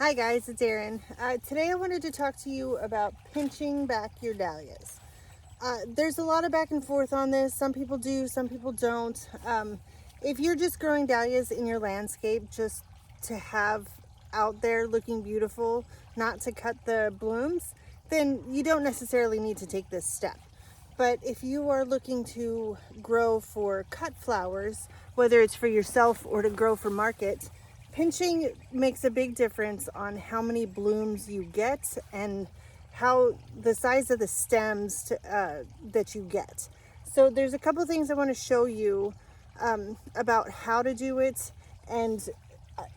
Hi guys, it's Erin. Today I wanted to talk to you about pinching back your dahlias. There's a lot of back and forth on this. Some people do, some people don't. If you're just growing dahlias in your landscape just to have out there looking beautiful, not to cut the blooms, then you don't necessarily need to take this step. But if you are looking to grow for cut flowers, whether it's for yourself or to grow for market, pinching makes a big difference on how many blooms you get and how the size of the stems that you get. So there's a couple things I want to show you about how to do it, and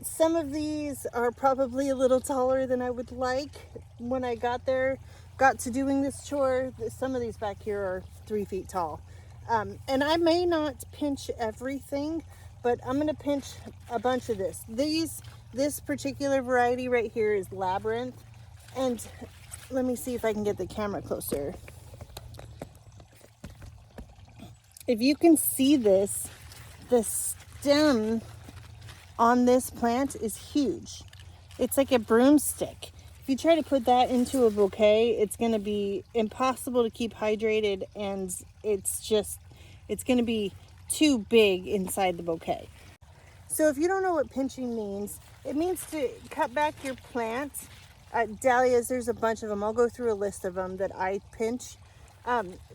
some of these are probably a little taller than I would like when I got to doing this chore. Some of these back here are 3 feet tall. And I may not pinch everything, but I'm going to pinch a bunch of this. This particular variety right here is Labyrinth. And let me see if I can get the camera closer. If you can see this, the stem on this plant is huge. It's like a broomstick. If you try to put that into a bouquet, it's going to be impossible to keep hydrated, and it's going to be too big inside the bouquet. So if you don't know what pinching means, it means to cut back your plant. Dahlias, there's a bunch of them. I'll go through a list of them that I pinch.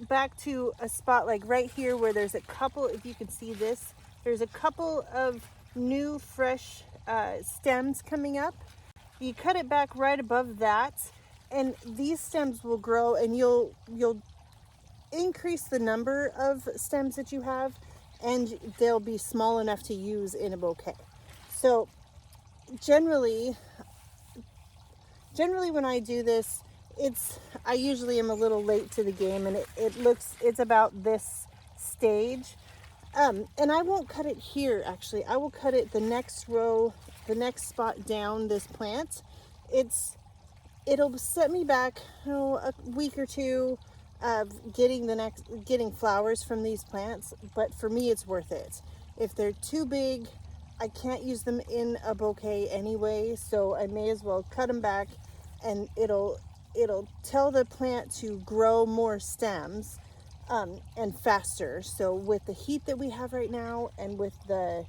Back to a spot like right here where there's a couple, if you can see this, there's a couple of new fresh stems coming up. You cut it back right above that, and these stems will grow, and you'll increase the number of stems that you have, and they'll be small enough to use in a bouquet. So generally when I do this, I usually am a little late to the game, and it's about this stage. And I won't cut it here, actually. I will cut it the next row, the next spot down this plant. It'll set me back, a week or two of getting flowers from these plants, but for me it's worth it. If they're too big, I can't use them in a bouquet anyway, so I may as well cut them back, and it'll tell the plant to grow more stems and faster. So with the heat that we have right now, and with the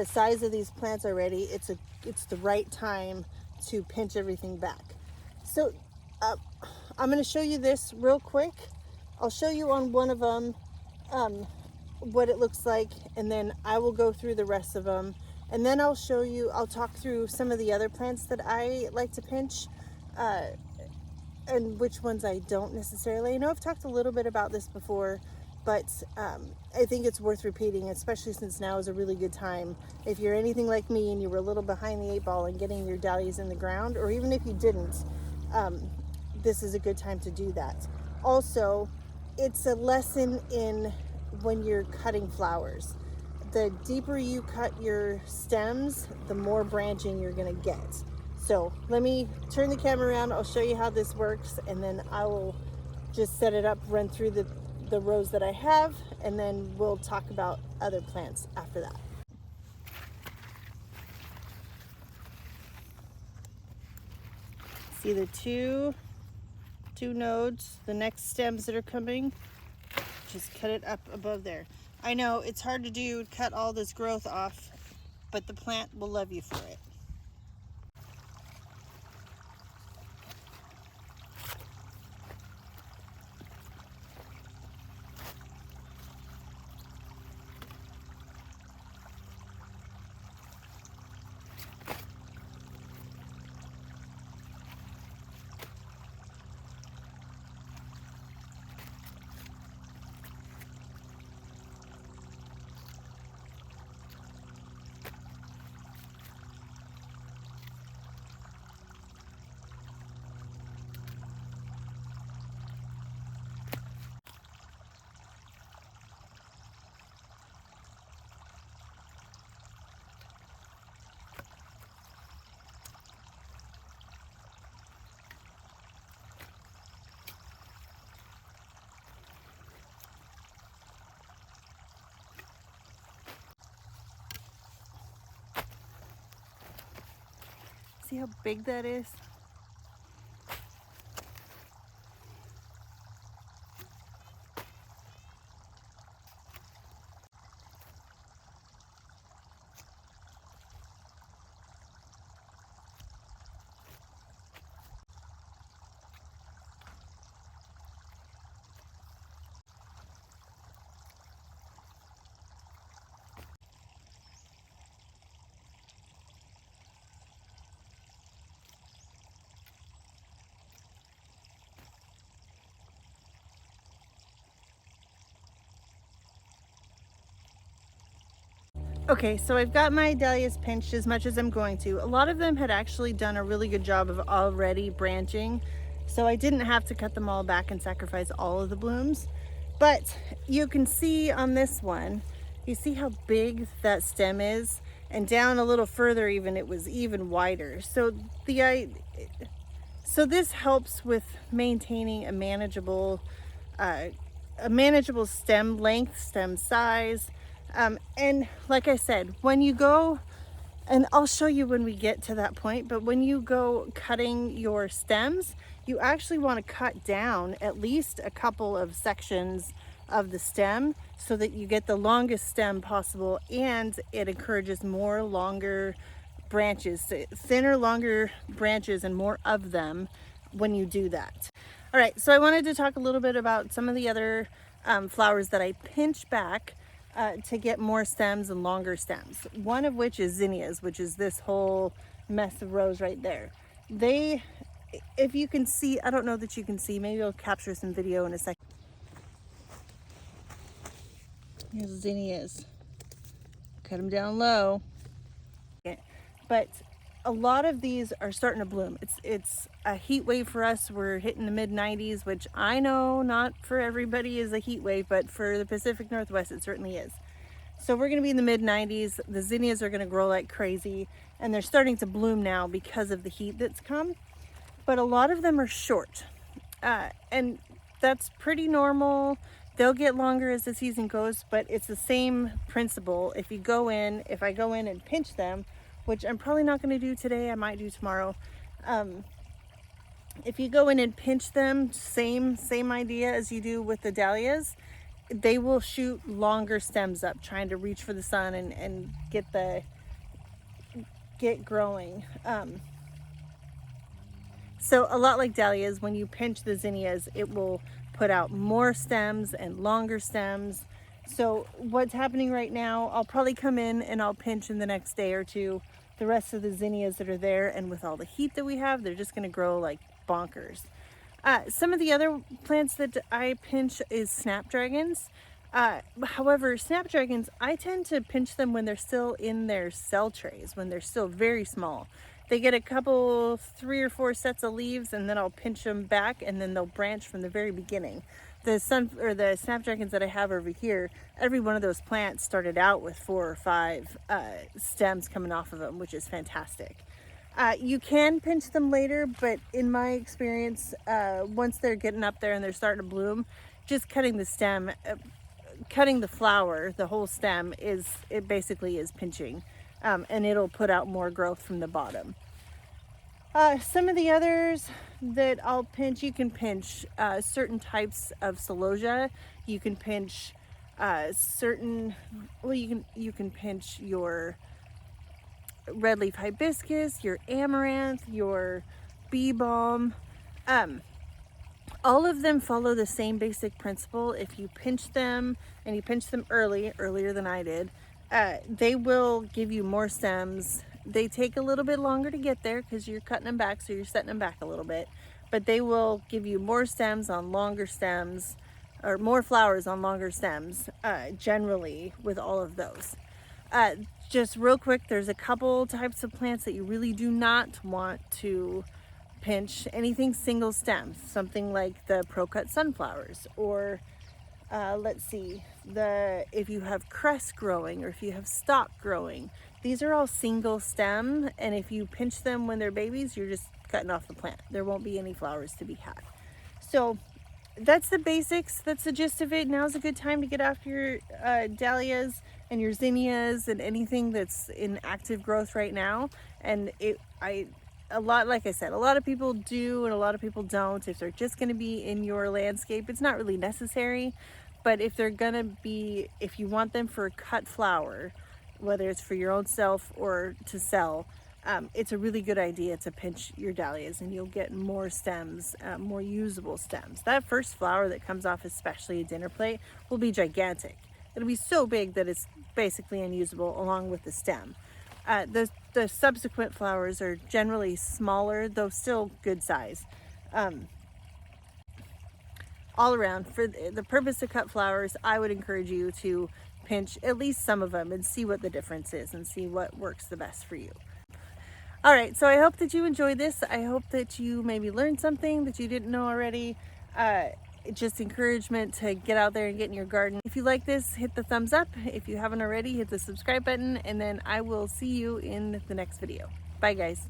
size of these plants already, it's the right time to pinch everything back. So I'm going to show you this real quick. I'll show you on one of them what it looks like, and then I will go through the rest of them, and then I'll talk through some of the other plants that I like to pinch and which ones I don't necessarily. I know I've talked a little bit about this before, but I think it's worth repeating, especially since now is a really good time. If you're anything like me and you were a little behind the 8 ball in getting your dahlias in the ground, or even if you didn't, this is a good time to do that. Also, it's a lesson in when you're cutting flowers. The deeper you cut your stems, the more branching you're going to get. So let me turn the camera around. I'll show you how this works, and then I will just set it up, run through the rows that I have, and then we'll talk about other plants after that. See the two nodes, the next stems that are coming, just cut it up above there. I know it's hard to do, cut all this growth off, but the plant will love you for it. See how big that is? Okay, so I've got my dahlias pinched as much as I'm going to. A lot of them had actually done a really good job of already branching, so I didn't have to cut them all back and sacrifice all of the blooms. But you can see on this one, you see how big that stem is, and down a little further even, it was even wider. So this helps with maintaining a manageable stem length, stem size. And like I said, when you go, and I'll show you when we get to that point, but when you go cutting your stems, you actually want to cut down at least a couple of sections of the stem so that you get the longest stem possible, and it encourages more longer branches, thinner, longer branches, and more of them when you do that. All right, so I wanted to talk a little bit about some of the other flowers that I pinch back to get more stems and longer stems. One of which is zinnias, which is this whole mess of rows right there. They, if you can see, I don't know that you can see, maybe I'll capture some video in a second. Here's zinnias. Cut them down low. But a lot of these are starting to bloom. It's a heat wave for us. We're hitting the mid 90s, which I know not for everybody is a heat wave, but for the Pacific Northwest it certainly is. So we're going to be in the mid 90s. The zinnias are going to grow like crazy, and they're starting to bloom now because of the heat that's come. But a lot of them are short, and that's pretty normal. They'll get longer as the season goes, but it's the same principle. If I go in and pinch them, which I'm probably not going to do today, I might do tomorrow. If you go in and pinch them, same idea as you do with the dahlias, they will shoot longer stems up, trying to reach for the sun and get growing. So a lot like dahlias, when you pinch the zinnias, it will put out more stems and longer stems. So what's happening right now, I'll probably come in and I'll pinch in the next day or two the rest of the zinnias that are there, and with all the heat that we have, they're just going to grow like bonkers. Some of the other plants that I pinch is snapdragons. However, snapdragons, I tend to pinch them when they're still in their cell trays, when they're still very small. They get a couple, 3 or 4 sets of leaves, and then I'll pinch them back, and then they'll branch from the very beginning. The snapdragons that I have over here, every one of those plants started out with 4 or 5 stems coming off of them, which is fantastic. You can pinch them later, but in my experience, once they're getting up there and they're starting to bloom, just cutting the stem, cutting the flower, the whole stem, it basically is pinching, and it'll put out more growth from the bottom. Some of the others that I'll pinch, you can pinch certain types of celosia. You can pinch you can pinch your red leaf hibiscus, your amaranth, your bee balm. All of them follow the same basic principle. If you pinch them, and you pinch them earlier than I did, they will give you more stems. They take a little bit longer to get there because you're cutting them back, so you're setting them back a little bit, but they will give you more stems on longer stems, or more flowers on longer stems, generally with all of those. Just real quick, there's a couple types of plants that you really do not want to pinch. Anything single stem, something like the pro-cut sunflowers, or let's see, if you have cress growing, or if you have stalk growing, these are all single stem, and if you pinch them when they're babies, you're just cutting off the plant. There won't be any flowers to be had. So that's the basics. That's the gist of it. Now's a good time to get after your dahlias and your zinnias and anything that's in active growth right now. And like I said, a lot of people do and a lot of people don't. If they're just going to be in your landscape, it's not really necessary. But if they're going to be, if you want them for cut flower, whether it's for your own self or to sell, it's a really good idea to pinch your dahlias, and you'll get more stems, more usable stems. That first flower that comes off, especially a dinner plate, will be gigantic. It'll be so big that it's basically unusable along with the stem. The subsequent flowers are generally smaller, though still good size. All around, for the purpose of cut flowers, I would encourage you to pinch at least some of them and see what the difference is and see what works the best for you. All right, so I hope that you enjoyed this. I hope that you maybe learned something that you didn't know already. Just encouragement to get out there and get in your garden. If you like this, hit the thumbs up. If you haven't already, hit the subscribe button, and then I will see you in the next video. Bye guys.